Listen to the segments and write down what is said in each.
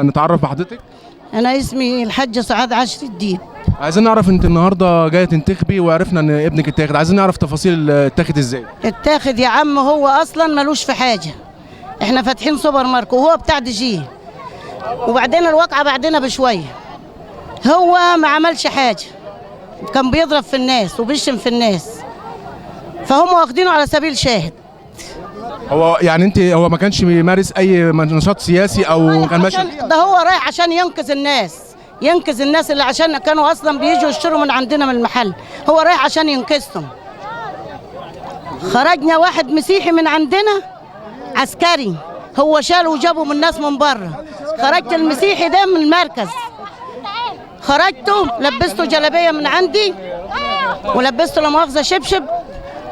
نتعرف بحضرتك. أنا اسمي الحاجة سعاد عشر الدين. عايزين نعرف انت النهارده جايه تنتخبي وعرفنا ان ابنك اتاخد، عايزين نعرف تفاصيل اتاخد ازاي. اتاخد يا عم، هو أصلا ملوش في حاجة. احنا فاتحين سوبر ماركت وهو بتاع دي جي، وبعدين الواقعة بعدنا بشوية. هو ما عملش حاجة، كان بيضرب في الناس وبيشتم في الناس، فهم واخدينه على سبيل شاهد. هو يعني هو ما كانش بيمارس اي نشاط سياسي او كان ماشي؟ ده هو رايح عشان ينقذ الناس اللي عشان كانوا اصلا بيجوا يشتروا من عندنا من المحل. هو رايح عشان ينقذهم. خرجنا واحد مسيحي من عندنا عسكري، هو شاله وجابه من الناس من بره. خرجت المسيحي ده من المركز، خرجته لبسته جلابيه من عندي ولبسته لا مؤاخذه شبشب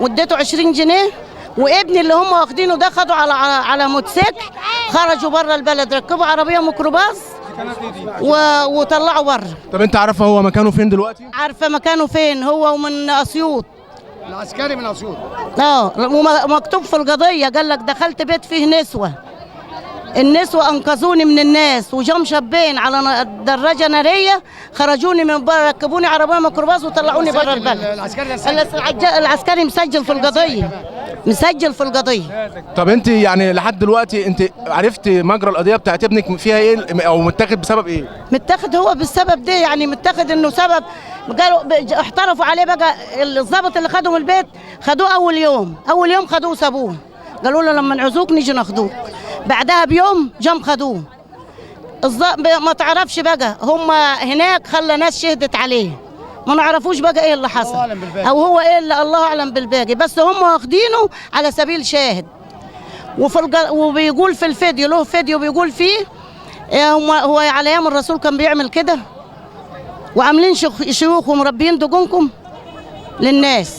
واديته 20 جنيه. وابني اللي هم واخدينه ده خدوا على موتوسيكل، خرجوا بره البلد، ركبوا عربيه ميكروباص وطلعوا بره. طب انت عارفه هو مكانه فين دلوقتي؟ عارفه مكانه فين، هو من اسيوط. العسكري من اسيوط. ومكتوب في القضيه، قال لك دخلت بيت فيه نسوه، النسوة أنقذوني من الناس وجم شابين على دراجة نارية، خرجوني من بره، ركبوني عربية ميكروباص وطلعوني بره البلد. العسكري مسجل في القضية. طب انت يعني لحد دلوقتي انت عرفت مجرى القضية بتاعت ابنك فيها ايه او متاخد بسبب ايه؟ متاخد هو بالسبب ده، يعني متاخد انه سبب. قالوا احترفوا عليه بقى. الضابط اللي خدوا من البيت خدوه اول يوم خدوه وسابوه، قالوا له لما نعوزوك نيجي ناخدوك. بعدها بيوم جم خدوه. ما تعرفش بقى، هم هناك خلى ناس شهدت عليه، ما نعرفوش بقى ايه اللي حصل او هو ايه اللي الله اعلم بالباقي، بس هم واخدينه على سبيل شاهد. وبيقول في الفيديو، له فيديو بيقول فيه هو على ايام الرسول كان بيعمل كده، وعاملين شيوخ ومربيين دجونكم للناس.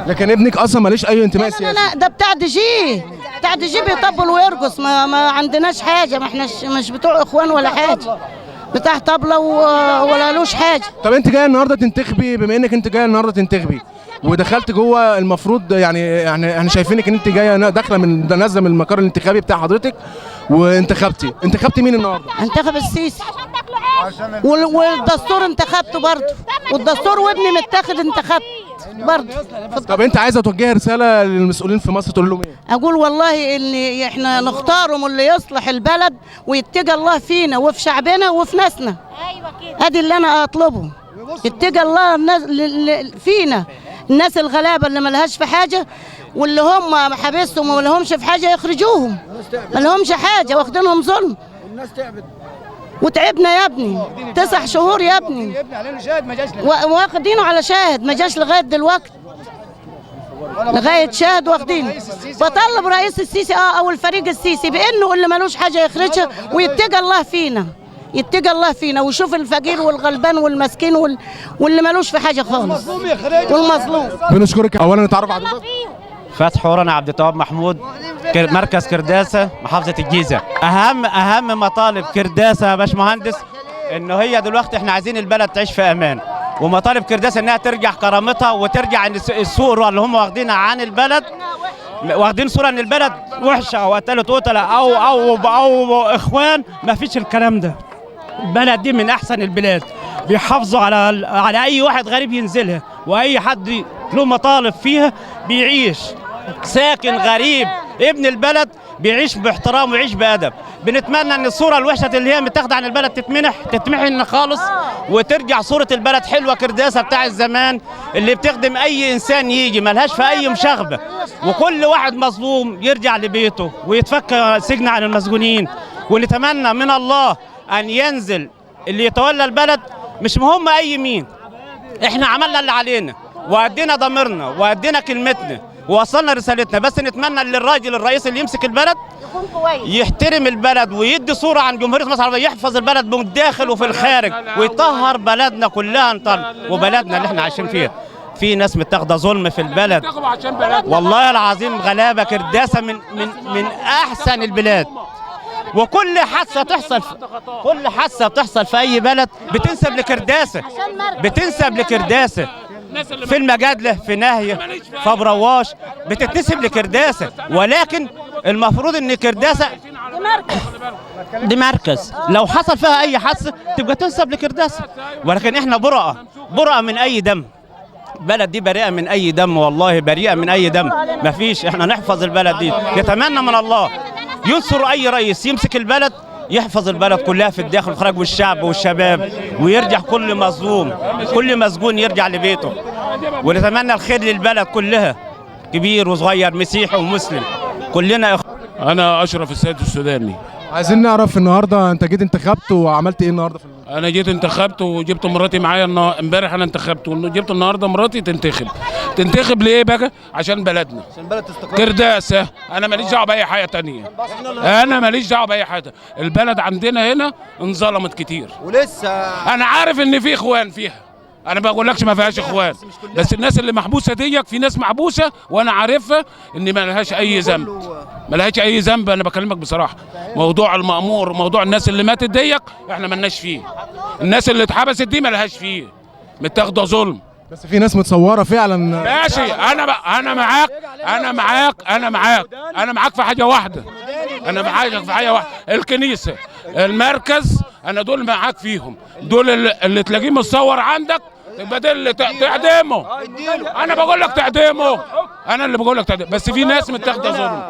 لكن ابنك اصلا ماليش اي انتماء سياسي. لا ده بتاع دي جي بيطبل ويرقص. ما عندناش حاجه، ما احناش مش بتوع اخوان ولا حاجه، بتاع طبله ولا لوش حاجه. طب انت جايه النهارده تنتخبي، بما انك انت جايه النهارده تنتخبي ودخلت جوه، المفروض يعني احنا شايفينك ان انت جايه داخله نازله من المقر الانتخابي بتاع حضرتك انتخبتي مين النهارده؟ انتخب السيسي والدستور انتخبته برضه، والدستور وابني متاخد انتخبت برضه. طب انت عايزه توجهي رساله للمسؤولين في مصر تقول لهم ايه؟ اقول والله ان احنا نختارهم اللي يصلح البلد ويتقى الله فينا وفي شعبنا وفي ناسنا. ايوه كده، ادي اللي انا اطلبه، يتقى الله فينا، الناس الغلابه اللي ما لهاش في حاجه، واللي هم حابسهم وما لهمش في حاجه يخرجوهم، ما لهمش حاجه، واخدينهم ظلم. الناس تعبت وتعبنا يا ابني 9 شهور يا ابني، واخدينه على شاهد ما جاش لغايه دلوقتي، لغايه شاهد واخدينه. بطلب رئيس السيسي او الفريق السيسي بانه اللي ملوش حاجه يخرجها ويتقى الله فينا ويشوف الفقير والغلبان والمسكين واللي ملوش في حاجه خالص والمظلوم. بنشكرك. اولا نتعرف على حضرتك. فتحي ورنا عبد التواب محمود، مركز كرداسه، محافظه الجيزه. اهم مطالب كرداسه يا باشمهندس انه هي دلوقتي احنا عايزين البلد تعيش في امان، ومطالب كرداسه انها ترجع كرامتها وترجع الصوره اللي هم واخدينها عن البلد، واخدين صوره ان البلد وحشه او قتله او اخوان. ما فيش الكلام ده. البلد دي من احسن البلاد، بيحافظوا على اي واحد غريب ينزلها، واي حد له مطالب فيها بيعيش. ساكن غريب ابن البلد بيعيش باحترام ويعيش بادب. بنتمنى ان الصوره الوحشه اللي هي متاخده عن البلد تتمحي خالص، وترجع صوره البلد حلوه كرداسه بتاع الزمان اللي بتخدم اي انسان يجي، ملهاش في اي مشاغبه، وكل واحد مظلوم يرجع لبيته ويتفك سجن عن المسجونين. ونتمنى من الله ان ينزل اللي يتولى البلد، مش مهم اي مين، احنا عملنا اللي علينا وادينا ضميرنا وادينا كلمتنا ووصلنا رسالتنا. بس نتمنى ان الرئيس اللي يمسك البلد يحترم البلد ويدي صوره عن جمهوريه مصر العربيه، يحفظ البلد من الداخل وفي الخارج، ويطهر بلدنا كلها وبلدنا اللي احنا عايشين فيها. في ناس متاخده ظلم في البلد، والله العظيم غلابه كرداسه من احسن البلاد. وكل حادثه تحصل في اي بلد بتنسب لكرداسه، في المجادله، في ناهيه، في ابرواش، بتتنسب لكرداسه. ولكن المفروض ان كرداسه دي مركز، لو حصل فيها اي حادثه تبقى تنسب لكرداسه، ولكن احنا براءة من اي دم. البلد دي بريئه من اي دم، والله بريئه من اي دم، مفيش. احنا نحفظ البلد دي، نتمنى من الله ينصر اي رئيس يمسك البلد، يحفظ البلد كلها في الداخل والخارج، والشعب والشباب، ويرجع كل مظلوم كل مسجون يرجع لبيته، ونتمنى الخير للبلد كلها، كبير وصغير، مسيحي ومسلم، كلنا أنا أشرف السيد السوداني. عايزين نعرف النهارده انت جيت انتخبت وعملت ايه النهارده في أنا جيت انتخبت وجبت مراتي معايا امبارح. أنا انتخبت وجبت النهارده مراتي تنتخب ليه بقى؟ عشان بلدنا، عشان البلد تستقر. كرداسة أنا ماليش دعوة بأي حاجة تانية، أنا ماليش دعوة بأي حاجة. البلد عندنا هنا انظلمت كتير، ولسه أنا عارف إن في إخوان فيها، انا ما بقولكش ما فيهاش اخوان، بس الناس اللي محبوسه ديك في ناس محبوسه وانا عارفها ان ما لهاش اي ذنب، ما لهاش اي ذنب. انا بكلمك بصراحه، موضوع المأمور، موضوع الناس اللي ماتت ديك احنا مالناش فيه، الناس اللي اتحبست دي ما لهاش فيه، متاخده ظلم. بس في ناس متصوره فعلا. ماشي، انا معاك في حاجه واحده، الكنيسه، المركز، انا دول معاك فيهم، دول اللي تلاقيه متصور عندك يبقى ده اللي تعدمه. انا بقول لك تعدمه، انا اللي بقول لك تعدمه، بس في ناس متاخده ظلم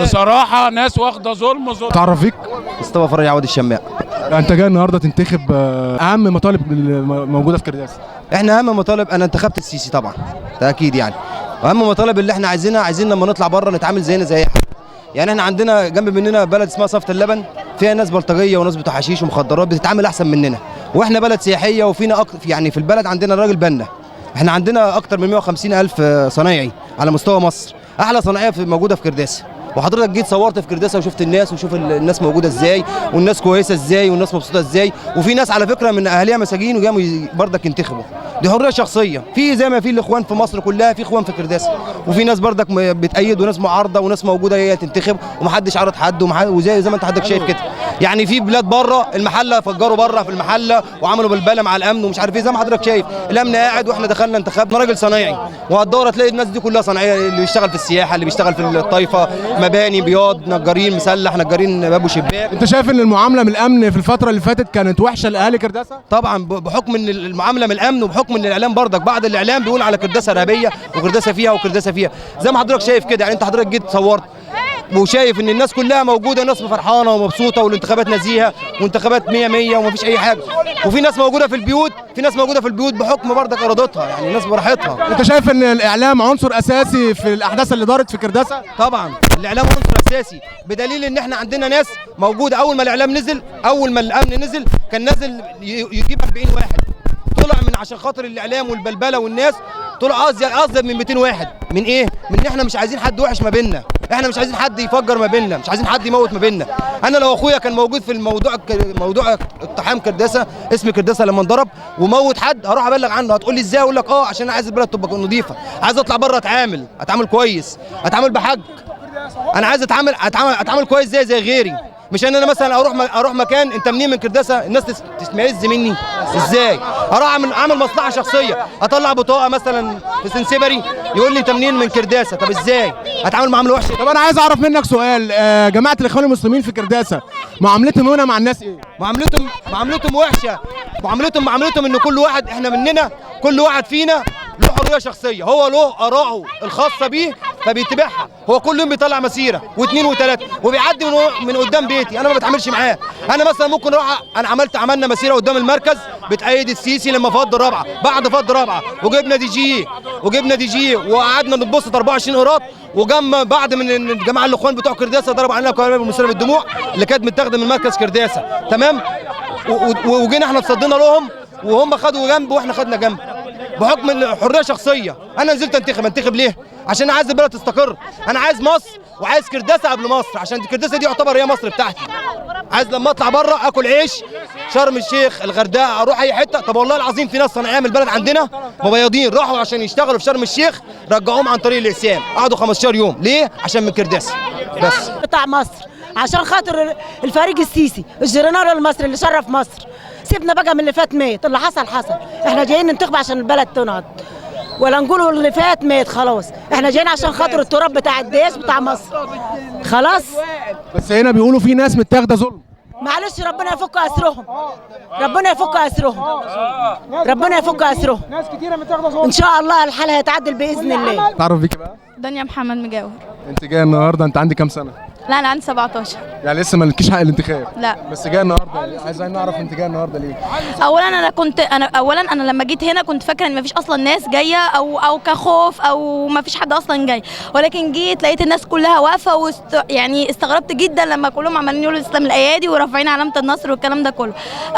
بصراحه، ناس واخده ظلم. تعرف فيك؟ مصطفى فرج عوض الشماع. انت جاي النهارده تنتخب اهم مطالب موجوده في كرداسه. احنا اهم مطالب، انا انتخبت السيسي طبعا، ده اكيد يعني. واهم مطالب اللي احنا عايزين لما نطلع بره نتعامل زينا زي اي حد. يعني احنا عندنا جنب مننا بلد اسمها صفة اللبن، فيها ناس بلطجيه وناس بتوع حشيش ومخدرات بتتعامل احسن مننا، واحنا بلد سياحيه وفينا يعني في البلد عندنا الراجل بنا. احنا عندنا اكتر من 150,000 صنايعي على مستوى مصر، احلى صناعيه موجوده في كرداسه. وحضرتك جيت صورت في كرداسه وشفت الناس، وشوف الناس موجوده ازاي، والناس كويسه ازاي، والناس مبسوطه ازاي، وفي ناس على فكره من اهاليها مساجين وجابوا بردك ينتخبوا. دي حريه شخصيه، في زي ما في الاخوان في مصر كلها، في اخوان في كرداسه، وفي ناس بردك بتأيد وناس معارضه وناس موجوده هي تنتخب، ومحدش عارض حد، وزي ما انت حضرتك شايف كده. يعني في بلاد بره المحله فجروا بره في المحله وعملوا بلبله مع الامن ومش عارف ايه، زي ما حضرتك شايف الامن قاعد واحنا دخلنا انتخبنا راجل صنايعي. وهتدور تلاقي الناس دي كلها صناعيه، اللي بيشتغل في السياحه، اللي بيشتغل في الطايفه، مباني، بياض، نجارين مسلح، نجارين باب وشباك. انت شايف ان المعامله من الامن في الفتره اللي فاتت كانت وحشه لاهالي كرداسه؟ طبعا بحكم ان المعامله من الامن، وبحكم ان الاعلام بردك بعض الاعلام بيقول على كرداسه ارهابيه وكرداسه فيها وكرداسه فيها، زي ما حضرتك شايف كده. يعني انت حضرتك جيت صورت وشايف ان الناس كلها موجوده، ناس فرحانه ومبسوطه، والانتخابات نزيهه وانتخابات 100 ومفيش اي حاجه. وفي ناس موجوده في البيوت، بحكم بردك ارادتها، يعني الناس براحتها. انت شايف ان الاعلام عنصر اساسي في الاحداث اللي دارت في كرداسه؟ طبعا الاعلام عنصر اساسي، بدليل ان احنا عندنا ناس موجوده. اول ما الاعلام نزل، اول ما الامن نزل، كان نازل يجيب 40 واحد، طلع من عشان خاطر الاعلام والبلبله والناس، طلع ازيد من 200 واحد. من ايه؟ من ان احنا مش عايزين حد وحش ما بيننا، احنا مش عايزين حد يفجر ما بيننا، مش عايزين حد يموت ما بيننا. انا لو اخويا كان موجود في موضوع اقتحام كرداسه، اسم كرداسه لما انضرب وموت حد، هروح ابلغ عنه. هتقول لي ازاي؟ اقول لك عشان انا عايز البلد تبقى نظيفه، عايز اطلع بره اتعامل كويس، اتعامل بحق. انا عايز اتعامل كويس زي غيري، مش ان انا مثلا اروح مكان انت منين من كرداسه الناس تستميز مني. ازاي؟ اروح اعمل مصلحه شخصيه، اطلع بطاقه مثلا في سنسبري يقول لي انت منين من كرداسه. طب ازاي اتعامل معامله وحشه؟ طب انا عايز اعرف منك سؤال، جماعه الاخوان المسلمين في كرداسه معاملتهم هنا مع الناس ايه؟ معاملتهم وحشه، معاملتهم ان كل واحد احنا مننا، كل واحد فينا له حريه شخصيه، هو له اراءه الخاصه بيه فبيتبعها. هو كل يوم بيطلع مسيره واثنين وثلاثه وبيعدي من قدام بيتي، انا ما بتعاملش معاه. انا مثلا ممكن اروح، انا عملنا مسيره قدام المركز بتأيد السيسي لما فض رابعه، بعد فض رابعه وجبنا دي جي وقعدنا نتبسط 24 قيراط، وجم بعد من الجماعه الاخوان بتوع كرداسه ضربوا علينا قنابل مسيله بالدموع اللي كانت متاخده من مركز كرداسه، تمام؟ وجينا احنا اتصدينا لهم وهم خدوا جنب واحنا خدنا جنب بحكم الحريه شخصيه. انا نزلت انتخب ليه؟ عشان انا عايز البلد تستقر، انا عايز مصر وعايز كرداسه قبل مصر، عشان كرداسه دي يعتبر هي مصر بتاعتي. عايز لما اطلع بره اكل عيش، شرم الشيخ، الغردقه، اروح اي حته. طب والله العظيم في ناس صناعيه من البلد عندنا مبيضين راحوا عشان يشتغلوا في شرم الشيخ، رجعوهم عن طريق الاقسام، قعدوا 15 يوم. ليه؟ عشان من كرداسه بس. بتاع مصر عشان خاطر الفريق السيسي، الجنرال المصري اللي شرف مصر. سيبنا بقى من اللي فات مات، اللي حصل. احنا جايين ننتخب عشان البلد تنهض، ولا نقولوا اللي فات مات خلاص. احنا جايين عشان خاطر التراب بتاع الدياس بتاع مصر خلاص. بس هنا بيقولوا في ناس متاخده ظلم. معلش ربنا يفك اسرهم، ربنا يفك اسرهم، ربنا يفك اسرهم. ناس كتيره متاخده ظلم. ان شاء الله الحال هيتعدل باذن الله. تعرف بيكي بقى؟ دنيا محمد مجاور. انت جايه النهارده، انت عندك كام سنه؟ لا انا عندي 17. يعني لسه ما لكيش حق الانتخاب؟ لا. بس جايه النهارده، عايزين نعرف انت جايه النهارده ليه؟ اولا انا لما جيت هنا كنت فاكره ان مفيش اصلا ناس جايه او كخوف او مفيش حد اصلا جاي، ولكن جيت لقيت الناس كلها واقفه يعني استغربت جدا لما كلهم عمالين يقولوا اسلام الايادي ورافعين علامه النصر والكلام ده كله.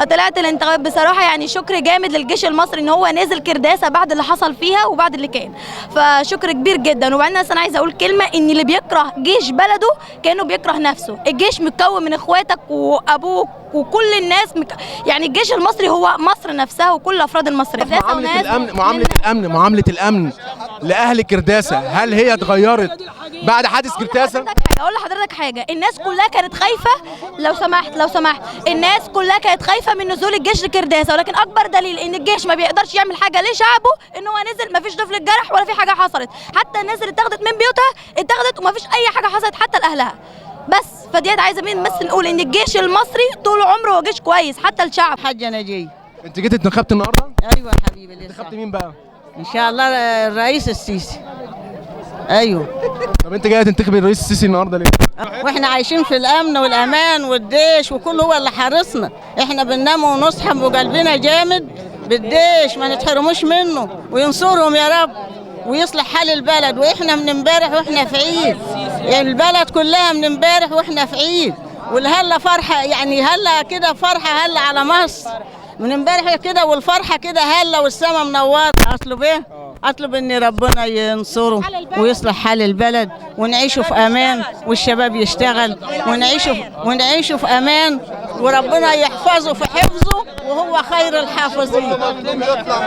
طلعت الانتخابات بصراحه يعني شكر جامد للجيش المصري ان هو نزل كرداسه بعد اللي حصل فيها وبعد اللي كان، فشكر كبير جدا. وبعدين انا عايزه اقول كلمه، ان اللي بيكره جيش بلده كانه بيكره نفسه. الجيش متكون من اخواتك وابوك وكل الناس يعني الجيش المصري هو مصر نفسها وكل افراد المصري. معامله الامن لاهل كرداسه هل هي اتغيرت بعد حادث كرداسه؟ اقول لحضرتك حاجه، الناس كلها كانت خايفه. لو سمحت الناس كلها كانت خايفه من نزول الجيش لكرداسه، ولكن اكبر دليل ان الجيش ما بيقدرش يعمل حاجه لشعبه ان هو نزل. ما فيش طفل اتجرح ولا في حاجه حصلت، حتى الناس اللي اتاخدت من بيوتها اتاخدت وما فيش اي حاجه حصلت حتى لاهلها. بس فديت عايزه بس نقول ان الجيش المصري طول عمره هو جيش كويس حتى الشعب. حاجه نجيه. انت جيت اتنخبت النهارده؟ ايوه يا حبيبي. انتخبت مين بقى؟ ان شاء الله الرئيس السيسي. ايوه. طب انت جايه تنتخبي الرئيس السيسي النهارده ليه؟ واحنا عايشين في الامن والامان والجيش وكله هو اللي حارسنا. احنا بننام ونصحى وقلبنا جامد بالجيش، ما نتحرموش منه وينصرهم يا رب ويصلح حال البلد. واحنا من امبارح واحنا في عيد، يعني البلد كلها من امبارح واحنا في عيد، والهلا فرحه، يعني هلا كده فرحه هلا على مصر من امبارح كده، والفرحه كده هلا والسما منوره. اطلب ايه؟ اطلب ان ربنا ينصره ويصلح حال البلد ونعيشه في امان والشباب يشتغل ونعيشه في امان وربنا يحفظه في حفظه وهو خير الحافظين.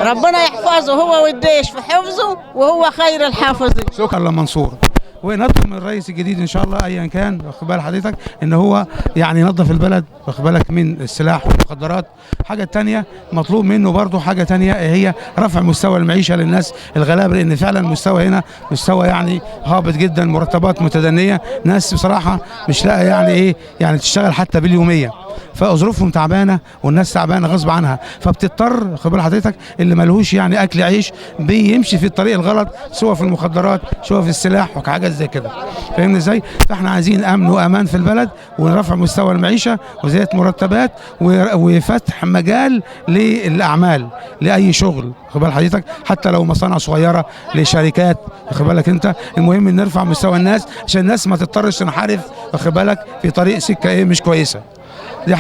ربنا يحفظه هو والجيش في حفظه وهو خير الحافظين. شكرا لمنصور. ونطلب من الرئيس الجديد ان شاء الله ايا كان، واخد بال حضرتك، ان هو يعني ينظف البلد، واخد بالك، من السلاح والمخدرات. حاجه تانية مطلوب منه برضه حاجه تانية هي رفع مستوى المعيشه للناس الغلابه، لان فعلا المستوى هنا مستوى يعني هابط جدا، مرتبات متدنيه، ناس بصراحه مش لاقيه يعني ايه يعني تشتغل حتى باليوميه، فظروفهم تعبانه والناس تعبانه غصب عنها، فبتضطر خد بال حضرتك اللي ملهوش يعني اكل عيش بيمشي في الطريق الغلط، سواء في المخدرات سواء في السلاح وحاجات زي كده. فاهمني ازاي؟ فاحنا عايزين امن وامان في البلد ورفع مستوى المعيشه وزياده مرتبات وفتح مجال للاعمال لاي شغل، خد بال حضرتك، حتى لو مصانع صغيره لشركات، خد بالك انت. المهم ان نرفع مستوى الناس عشان الناس ما تضطرش تنحرف، خد بالك، في طريق سكه ايه مش كويسه. دي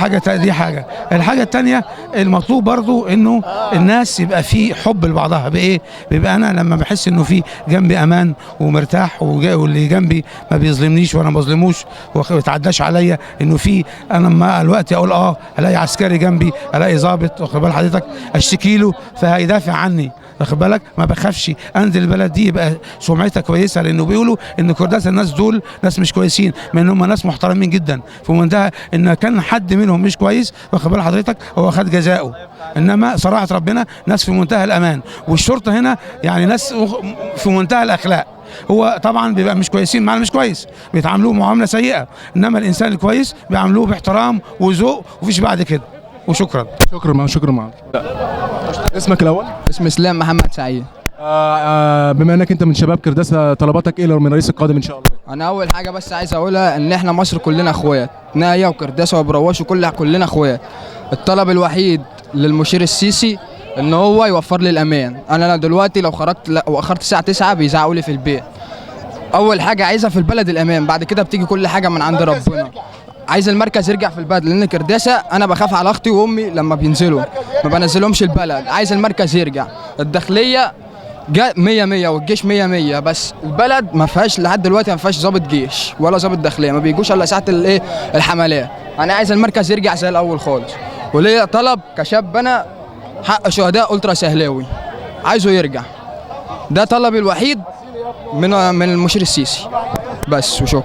حاجه. الحاجه الثانيه المطلوب برضو انه الناس يبقى في حب لبعضها. بايه؟ بيبقى انا لما بحس انه في جنبي امان ومرتاح واللي جنبي ما بيظلمنيش وانا ما بظلموش وما يتعداش عليا، انه في انا لما الوقت اقول الاقي عسكري جنبي، الاقي ضابط، واخد بال حضرتك، اشتكي له فهيدافع عني، واخد بالك، ما بخافش انزل البلد دي يبقى سمعتها كويسه، لانه بيقولوا ان كرداسه الناس دول ناس مش كويسين، مع ان هم ناس محترمين جدا في منتهى ان كان حد منهم مش كويس، واخد بال حضرتك، هو خد جزاؤه. انما صراحه ربنا ناس في منتهى الامان، والشرطه هنا يعني ناس في منتهى الاخلاق. هو طبعا بيبقى مش كويسين معنا، مش كويس بيتعاملوه معامله سيئه، انما الانسان الكويس بيعاملوه باحترام وذوق ومفيش بعد كده. وشكرا. شكرا معاك. اسمك الاول؟ اسمي اسلام محمد سعيد. بما انك انت من شباب كرداسه، طلباتك ايه من الرئيس القادم ان شاء الله؟ انا اول حاجه بس عايز اقولها ان احنا مصر كلنا اخوات، نايه وكرداسه وبرواش كلنا اخوات. الطلب الوحيد للمشير السيسي ان هو يوفر لي الامان. انا دلوقتي لو خرجت واخرت الساعه 9 بيزعقوا لي في البيت. اول حاجه عايزها في البلد الامان، بعد كده بتيجي كل حاجه من عند ربنا. عايز المركز يرجع في البلد، لان كرداسه انا بخاف على اختي وامي لما بينزلوا، ما بنزلهمش البلد. عايز المركز يرجع. الداخليه جا 100 والجيش 100، بس البلد ما فيهاش لحد دلوقتي، ما فيهاش ضابط جيش ولا ضابط داخليه، ما بيجوش الا ساعه الحملات. انا عايز المركز يرجع زي الاول خالص. وليا طلب كشاب، انا حق شهداء الترا سهلاوي عايزه يرجع. ده طلبي الوحيد من المشير السيسي بس، وشكرا.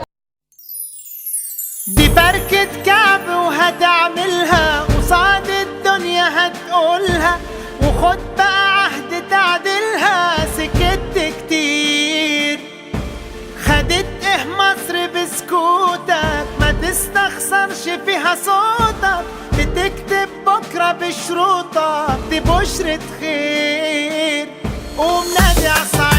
دي بركة كعب وهتعملها قصاد الدنيا هتقولها، وخد بقى عهد تعدلها. بسكوتك، ما تستخسرش فيها صوتك، بتكتب بكرة بشروطك، دي بشرة خير. قوم نادي عصا